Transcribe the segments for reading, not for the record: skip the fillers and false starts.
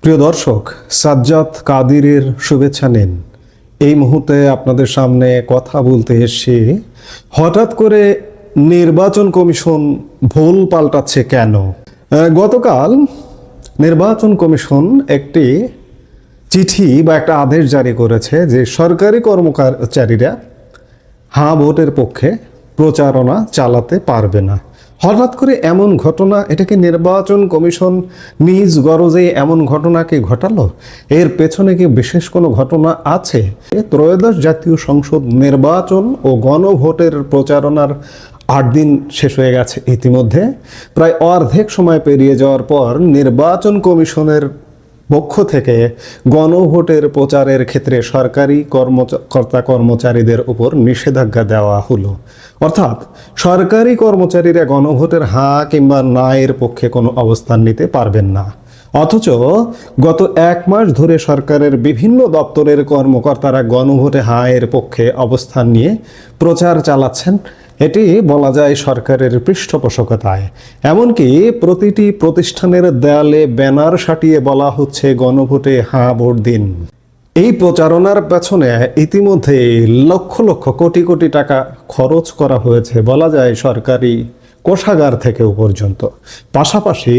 প্রিয় দর্শক, সাজ্জাদ কাদিরের শুভেচ্ছা নিন। এই মুহূর্তে আপনাদের সামনে কথা বলতে এসে হঠাৎ করে নির্বাচন কমিশন ভুল পাল্টাচ্ছে কেন? গতকাল নির্বাচন কমিশন একটি চিঠি বা একটা আদেশ জারি করেছে যে সরকারি কর্মচারীরা হ্যাঁ ভোটের পক্ষে প্রচারণা চালাতে পারবে না। হঠাৎ করে এমন ঘটনা, এটাকে নির্বাচন কমিশন নিজ গরজে এমন ঘটনাকে ঘটালো? এর পেছনে কি বিশেষ কোনো ঘটনা আছে? ত্রয়োদশ জাতীয় সংসদ নির্বাচন ও গণভোটের প্রচারণার ৮ দিন শেষ হয়ে গেছে ইতিমধ্যে। প্রায় অর্ধেক সময় পেরিয়ে যাওয়ার পর নির্বাচন কমিশনের পক্ষ থেকে গণভোটের প্রচারের ক্ষেত্রে সরকারি কর্মচারীদের উপর নিষেধাজ্ঞা দেওয়া হলো। অর্থাৎ সরকারি কর্মচারীরা গণভোটের হ্যাঁ কিংবা না এর পক্ষে কোনো অবস্থান নিতে পারবেন না। অথচ গত ১ মাস ধরে সরকারের বিভিন্ন দপ্তরের কর্মকর্তারা গণভোটে হ্যাঁ এর পক্ষে অবস্থান নিয়ে প্রচার চালাচ্ছেন। এটি বলা যায় সরকারের পৃষ্ঠপোষকতায়। এমনকি প্রতিটি প্রতিষ্ঠানের দেয়ালে ব্যানার সাটিয়ে বলা হচ্ছে গণভোটে হ্যাঁ ভোট দিন। এই প্রচারণার পেছনে ইতিমধ্যে লক্ষ লক্ষ কোটি কোটি টাকা খরচ করা হয়েছে বলা যায় সরকারি কোষাগার থেকেও পর্যন্ত। পাশাপাশি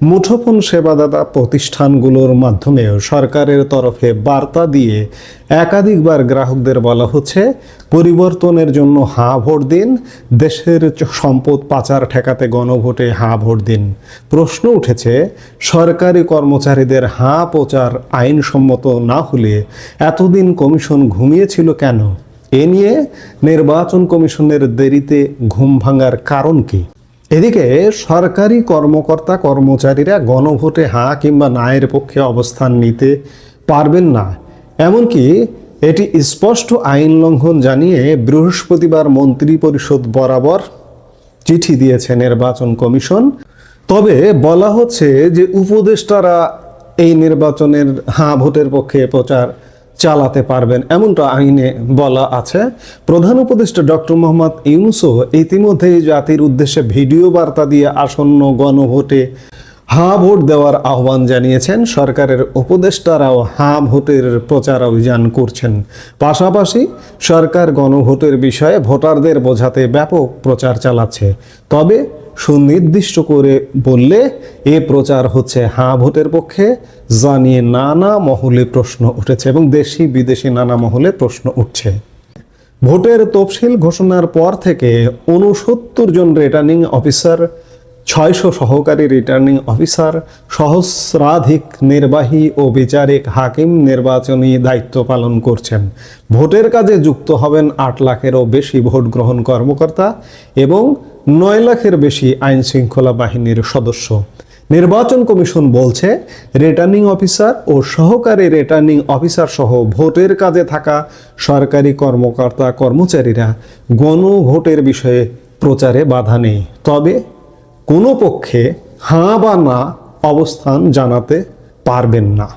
মুঠোফোন সেবাদাতা প্রতিষ্ঠানগুলোর মাধ্যমেও সরকারের তরফে বার্তা দিয়ে একাধিকবার গ্রাহকদের বলা হচ্ছে পরিবর্তনের জন্য হ্যাঁ ভোট দিন, দেশের সম্পদ পাচার ঠেকাতে গণভোটে হ্যাঁ ভোট দিন। প্রশ্ন উঠেছে, সরকারি কর্মচারীদের হ্যাঁ প্রচার আইনসম্মত না হলে এতদিন কমিশন ঘুমিয়েছিল কেন? এ নিয়ে নির্বাচন কমিশনের দেরিতে ঘুম ভাঙার কারণ কি? এদিকে সরকারি কর্মচারীরা গণভোটে হ্যাঁ কিংবা না এর পক্ষে অবস্থান নিতে পারবেন না, এমনকি এটি স্পষ্ট আইন লঙ্ঘন জানিয়ে বৃহস্পতিবার মন্ত্রী পরিষদ বরাবর চিঠি দিয়েছে নির্বাচন কমিশন। তবে বলা হচ্ছে যে উপদেষ্টারা এই নির্বাচনের হ্যাঁ ভোটের পক্ষে প্রচার চালাতে পারবেন, এমনটা আইনে বলা আছে। প্রধান উপদেষ্টা ডক্টর মোহাম্মদ ইউনূসও ইতিমধ্যেই জাতির উদ্দেশ্যে ভিডিও বার্তা দিয়ে আসন্ন গণভোটে হ্যাঁ ভোট দেওয়ার আহ্বান জানিয়েছেন। সরকারের উপদেষ্টারাও হ্যাঁ ভোটের প্রচার অভিযান করছেন। পাশাপাশি সরকার গণভোটের বিষয়ে ভোটারদের বোঝাতে ব্যাপক প্রচার চালাচ্ছে। তবে সুনির্দিষ্ট করে বললে এ প্রচার হচ্ছে হ্যাঁ ভোটের পক্ষে, জানিয়ে নানা মহলে প্রশ্ন উঠেছে এবং দেশি বিদেশি নানা মহলে প্রশ্ন উঠছে। ভোটের তফসিল ঘোষণার পর থেকে ৬৯ জন রিটার্নিং অফিসার, ৬০০ সহকারী রিটার্নিং অফিসার, সহস্রাধিক নির্বাহী ও বিচারিক হাকিম নির্বাচনী দায়িত্ব পালন করছেন। ভোটের কাজে যুক্ত হবেন ৮ লাখেরও বেশি ভোট গ্রহণ কর্মকর্তা এবং ৯ লাখের বেশি আইন শৃঙ্খলা বাহিনীর সদস্য। নির্বাচন কমিশন বলছে রিটার্নিং অফিসার ও সহকারী রিটার্নিং অফিসার সহ ভোটের কাজে থাকা সরকারি কর্মচারীরা গণভোটের বিষয়ে প্রচারে বাধা নেই, তবে কোনো পক্ষে হ্যাঁ বা না অবস্থান জানাতে পারবেন না।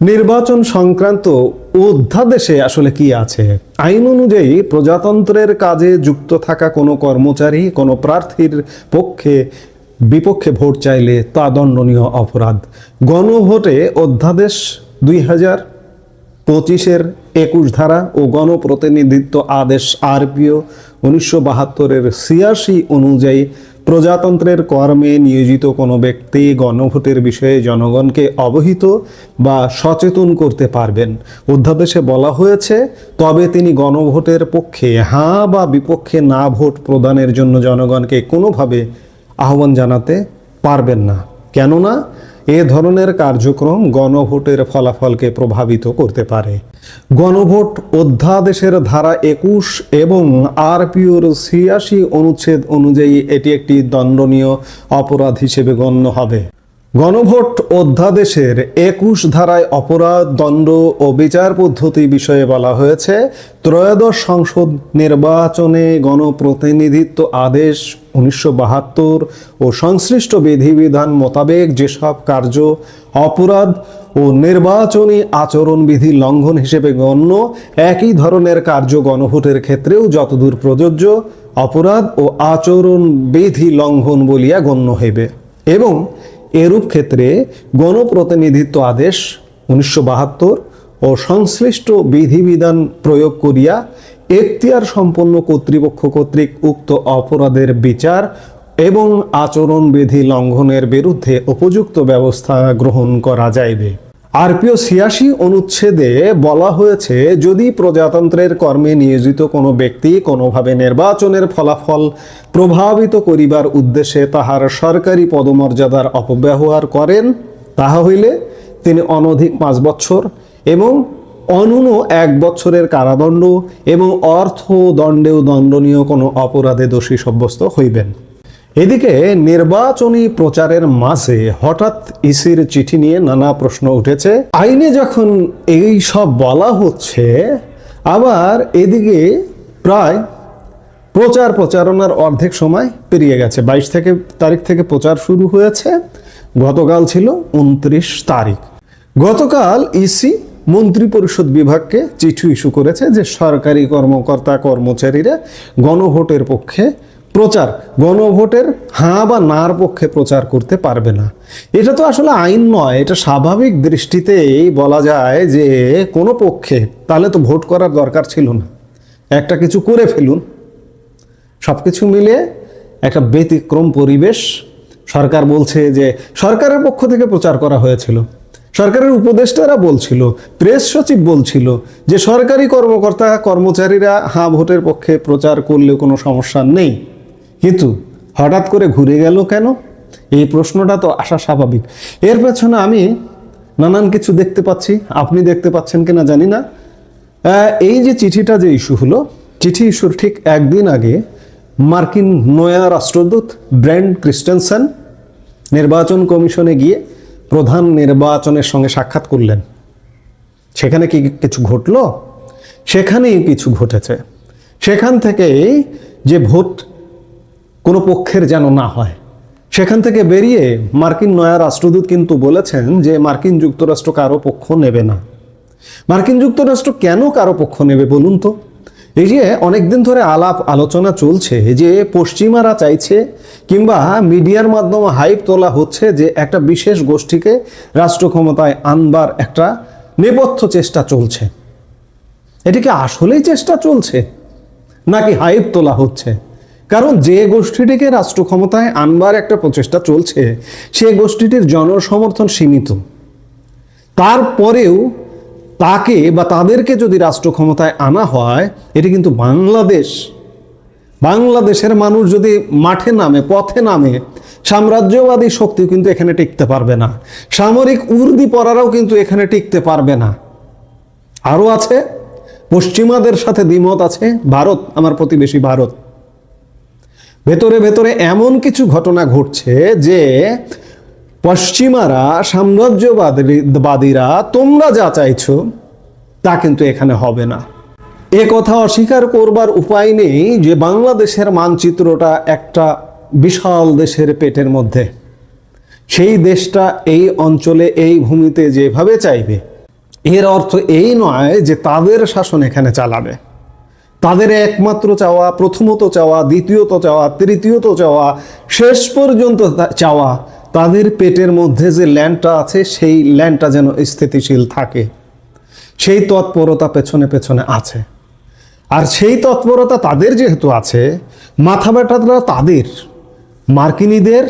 নির্বাচন সংক্রান্ত অধ্যাদেশে আসলে কি আছে? আইন অনুযায়ী প্রজাতন্ত্রের কাজে যুক্ত থাকা কোনো কর্মচারী কোনো প্রার্থীর বিপক্ষে ভোট চাইলে তা দণ্ডনীয় অপরাধ। গণভোটে অধ্যাদেশ 2025-এর 21 ধারা ও গণপ্রতিনিধিত্ব আদেশ RPO 1972-এর 86 অনুযায়ী প্রজাতন্ত্রের কর্মে নিয়োজিত কোনো ব্যক্তি গণভোটের বিষয়ে জনগণকে অবহিত বা সচেতন করতে পারবেন। অধ্যাদেশে বলা হয়েছে, তবে তিনি গণভোটের পক্ষে হ্যাঁ বা বিপক্ষে না ভোট প্রদানের জন্য জনগণকে কোনোভাবে আহ্বান জানাতে পারবেন না, কেননা এ ধরনের কার্যক্রম গণভোটের ফলাফলকে প্রভাবিত করতে পারে। গণভোট অধ্যাদেশের ধারা 21 এবং RPOর 86 অনুচ্ছেদ অনুযায়ী এটি একটি দণ্ডনীয় অপরাধ হিসেবে গণ্য হবে। গণভোট অধ্যাদেশের 21 ধারায় অপরাধ, দণ্ড ও বিচার পদ্ধতি বিষয়ে বলা হয়েছে, ত্রয়োদশ সংসদ নির্বাচনে গণপ্রতিনিধিত্ব আদেশ 1972 ও সংশ্লিষ্ট বিধিবিধান মোতাবেক যেসব কার্য অপরাধ ও নির্বাচনী আচরণবিধি লঙ্ঘন হিসেবে গণ্য, একই ধরনের কার্য গণভোটের ক্ষেত্রেও যতদূর প্রযোজ্য অপরাধ ও আচরণবিধি লঙ্ঘন বলিয়া গণ্য হইবে এবং এরূপ ক্ষেত্রে গণপ্রতিনিধিত্ব আদেশ 1972 ও সংশ্লিষ্ট বিধিবিধান প্রয়োগ করিয়া এখতিয়ার সম্পন্ন কর্তৃপক্ষ কর্তৃক উক্ত অপরাধের বিচার এবং আচরণবিধি লঙ্ঘনের বিরুদ্ধে উপযুক্ত ব্যবস্থা গ্রহণ করা যাইবে। আরপিও 86 অনুচ্ছেদে বলা হয়েছে, যদি প্রজাতন্ত্রের কর্মে নিয়োজিত কোনো ব্যক্তি কোনোভাবে নির্বাচনের ফলাফল প্রভাবিত করিবার উদ্দেশ্যে তাহার সরকারি পদমর্যাদার অপব্যবহার করেন, তাহা হইলে তিনি অনধিক 5 বছর এবং অনূন্য 1 বছরের কারাদণ্ড এবং অর্থদণ্ডেও দণ্ডনীয় কোনো অপরাধে দোষী সাব্যস্ত হইবেন। এদিকে নির্বাচনী প্রচারের মাঝে হঠাৎ ইসির চিঠি নিয়ে নানা প্রশ্ন উঠেছে। আইনে যখন এই সব বলা হচ্ছে, আবার এদিকে প্রায় প্রচারণার অর্ধেক সময় পেরিয়ে গেছে। 22 তারিখ থেকে প্রচার শুরু হয়েছে, গতকাল ছিল 29 তারিখ। গতকাল ইসি মন্ত্রিপরিষদ বিভাগকে চিঠি ইস্যু করেছে যে সরকারি কর্মকর্তা কর্মচারীরা গণভোটের পক্ষে গণভোটের হ্যাঁ বা নার পক্ষে প্রচার করতে পারবে না। এটা তো আসলে আইন নয়, এটা স্বাভাবিক দৃষ্টিতেই বলা যায় যে কোনো পক্ষে, তাহলে তো ভোট করার দরকার ছিল না, একটা কিছু করে ফেলুন। সব কিছু মিলে একটা ব্যতিক্রম পরিবেশ। সরকার বলছে যে সরকারের পক্ষ থেকে প্রচার করা হয়েছিল, সরকারের উপদেষ্টারা বলছিল, প্রেস সচিব বলছিল যে সরকারি কর্মকর্তা কর্মচারীরা হ্যাঁ ভোটের পক্ষে প্রচার করলে কোনো সমস্যা নেই। কিন্তু হঠাৎ করে ঘুরে গেল কেন, এই প্রশ্নটা তো আসা স্বাভাবিক। এর পেছনে আমি নানান কিছু দেখতে পাচ্ছি, আপনি দেখতে পাচ্ছেন কিনা জানি না। এই যে চিঠিটা যে ইস্যু হলো, চিঠি ইস্যুর ঠিক একদিন আগে মার্কিন নয়া রাষ্ট্রদূত ব্র্যান্ড ক্রিস্টেনসেন নির্বাচন কমিশনে গিয়ে প্রধান নির্বাচনের সঙ্গে সাক্ষাৎ করলেন। সেখানে কি কিছু ঘটলো? সেখানেই কিছু ঘটেছে। সেখান থেকে যে ভোট কোনো পক্ষের যেন না হয়, সেখান থেকে বেরিয়ে মার্কিন নয়া রাষ্ট্রদূত কিন্তু বলেছেন যে মার্কিন যুক্তরাষ্ট্র কারো পক্ষ নেবে না। মার্কিন যুক্তরাষ্ট্র কেন কারো পক্ষ নেবে বলুন তো? এই যে অনেকদিন ধরে আলোচনা চলছে যে পশ্চিমারা চাইছে, কিংবা মিডিয়ার মাধ্যমে হাইপ তোলা হচ্ছে যে একটা বিশেষ গোষ্ঠীকে রাষ্ট্র ক্ষমতায় আনবার একটা নেপথ্য চেষ্টা চলছে। এটি কি আসলেই চেষ্টা চলছে নাকি হাইপ তোলা হচ্ছে? কারণ যে গোষ্ঠীটিকে রাষ্ট্র ক্ষমতায় আনবার একটা প্রচেষ্টা চলছে, সে গোষ্ঠীটির জনসমর্থন সীমিত। তারপরেও তাকে বা তাদেরকে যদি রাষ্ট্র ক্ষমতায় আনা হয়, এটি কিন্তু বাংলাদেশের মানুষ যদি মাঠে নামে, পথে নামে, সাম্রাজ্যবাদী শক্তি কিন্তু এখানে টিকতে পারবে না। সামরিক উর্দি পরারাও কিন্তু এখানে টিকতে পারবে না। আরও আছে, পশ্চিমাদের সাথে দ্বিমত আছে ভারত, আমার প্রতিবেশী ভারত। ভেতরে ভেতরে এমন কিছু ঘটনা ঘটছে যে পশ্চিমারা, সাম্রাজ্যবাদীরা, তোমরা যা চাইছো তা কিন্তু এখানে হবে না। এ কথা অস্বীকার করবার উপায় নেই যে বাংলাদেশের মানচিত্রটা একটা বিশাল দেশের পেটের মধ্যে। সেই দেশটা এই অঞ্চলে, এই ভূমিতে যেভাবে চাইবে, এর অর্থ এই নয় যে তাদের শাসন এখানে চালাবে। তাদের একমাত্র চাওয়া, প্রথমত চাওয়া, দ্বিতীয়ত চাওয়া, তৃতীয়ত চাওয়া, শেষ পর্যন্ত চাওয়া, তাদের পেটের মধ্যে যে ল্যান্ডটা আছে সেই ল্যান্ডটা যেন স্থিতিশীল থাকে। সেই তৎপরতা পেছনে পেছনে আছে। আর সেই তৎপরতা তাদের যেহেতু আছে, মাথা ব্যথাটা তাদের, মার্কিনীদের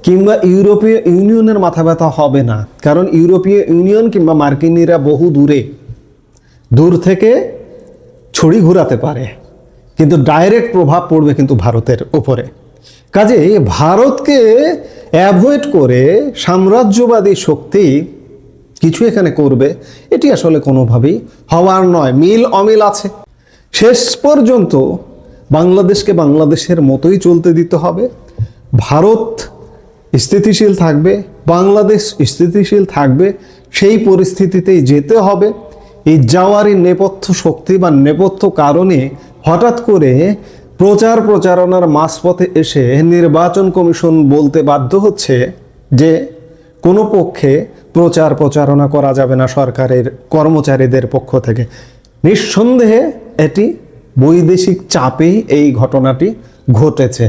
কিংবা ইউরোপীয় ইউনিয়নের মাথা ব্যথা হবে না। কারণ ইউরোপীয় ইউনিয়ন কিংবা মার্কিনীরা বহু দূর থেকে ছড়ি ঘুরাতে পারে, কিন্তু ডাইরেক্ট প্রভাব পড়বে কিন্তু ভারতের উপরে। কাজে ভারতকে অ্যাভয়েড করে সাম্রাজ্যবাদী শক্তি কিছু এখানে করবে, এটি আসলে কোনোভাবেই হওয়ার নয়। মিল অমিল আছে। শেষ পর্যন্ত বাংলাদেশকে বাংলাদেশের মতোই চলতে দিতে হবে। ভারত স্থিতিশীল থাকবে, বাংলাদেশ স্থিতিশীল থাকবে, সেই পরিস্থিতিতেই যেতে হবে। এই যাওয়ারই নেপথ্য শক্তি বা নেপথ্য কারণে হঠাৎ করে প্রচারণার মাঝপথে এসে নির্বাচন কমিশন বলতে বাধ্য হচ্ছে যে কোনো পক্ষে প্রচারণা করা যাবে না সরকারের কর্মচারীদের পক্ষ থেকে। নিঃসন্দেহে এটি বৈদেশিক চাপেই এই ঘটনাটি ঘটেছে।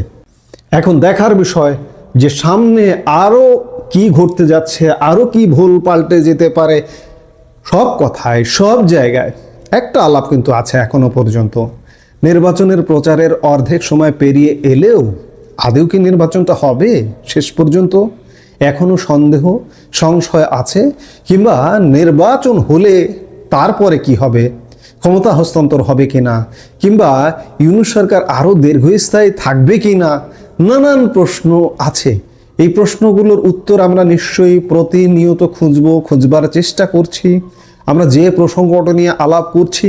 এখন দেখার বিষয় যে সামনে আরও কি ঘটতে যাচ্ছে, আরও কি ভুল পাল্টে যেতে পারে, সব কথায় সব জায়গায় একটা আলাপ কিন্তু আছে এখনো পর্যন্ত। নির্বাচনের প্রচারের অর্ধেক সময় পেরিয়ে এলেও আদৌ কি নির্বাচনটা হবে শেষ পর্যন্ত? এখনো সন্দেহ সংশয় আছে, কিংবা নির্বাচন হলে তারপরে কি হবে, ক্ষমতা হস্তান্তর হবে কিনা, কিংবা ইউনূস সরকার আরও দীর্ঘস্থায়ী থাকবে কিনা, নানান প্রশ্ন আছে। এই প্রশ্নগুলোর উত্তর আমরা নিশ্চয়ই প্রতিনিয়ত খুঁজবার চেষ্টা করছি। আমরা যে প্রসঙ্গটা নিয়ে আলাপ করছি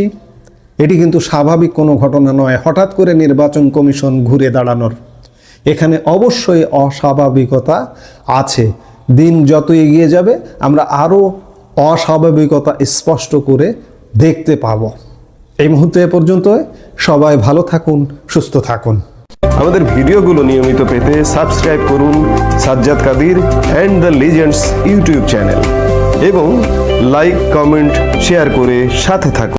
এটি কিন্তু স্বাভাবিক কোনো ঘটনা নয়, হঠাৎ করে নির্বাচন কমিশন ঘুরে দাঁড়ানোর। এখানে অবশ্যই অস্বাভাবিকতা আছে। দিন যত এগিয়ে যাবে আমরা আরও অস্বাভাবিকতা স্পষ্ট করে দেখতে পাব। এই মুহূর্তে এ পর্যন্ত। সবাই ভালো থাকুন, সুস্থ থাকুন। আমাদের ভিডিওগুলো নিয়মিত পেতে সাবস্ক্রাইব করুন Sajjad Kadir and the legends YouTube channel এবং লাইক, কমেন্ট, শেয়ার করে সাথে থাকুন।